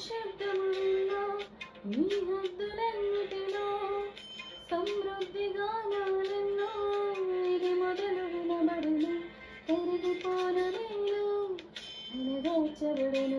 శబ్దమున్నా నీ హద్దులన్నిటిలో సమృద్ధి గానాలెన్నో ఇది మొదలు వినబడని పెరిగిపోన నేను నెరవేర్చబడిన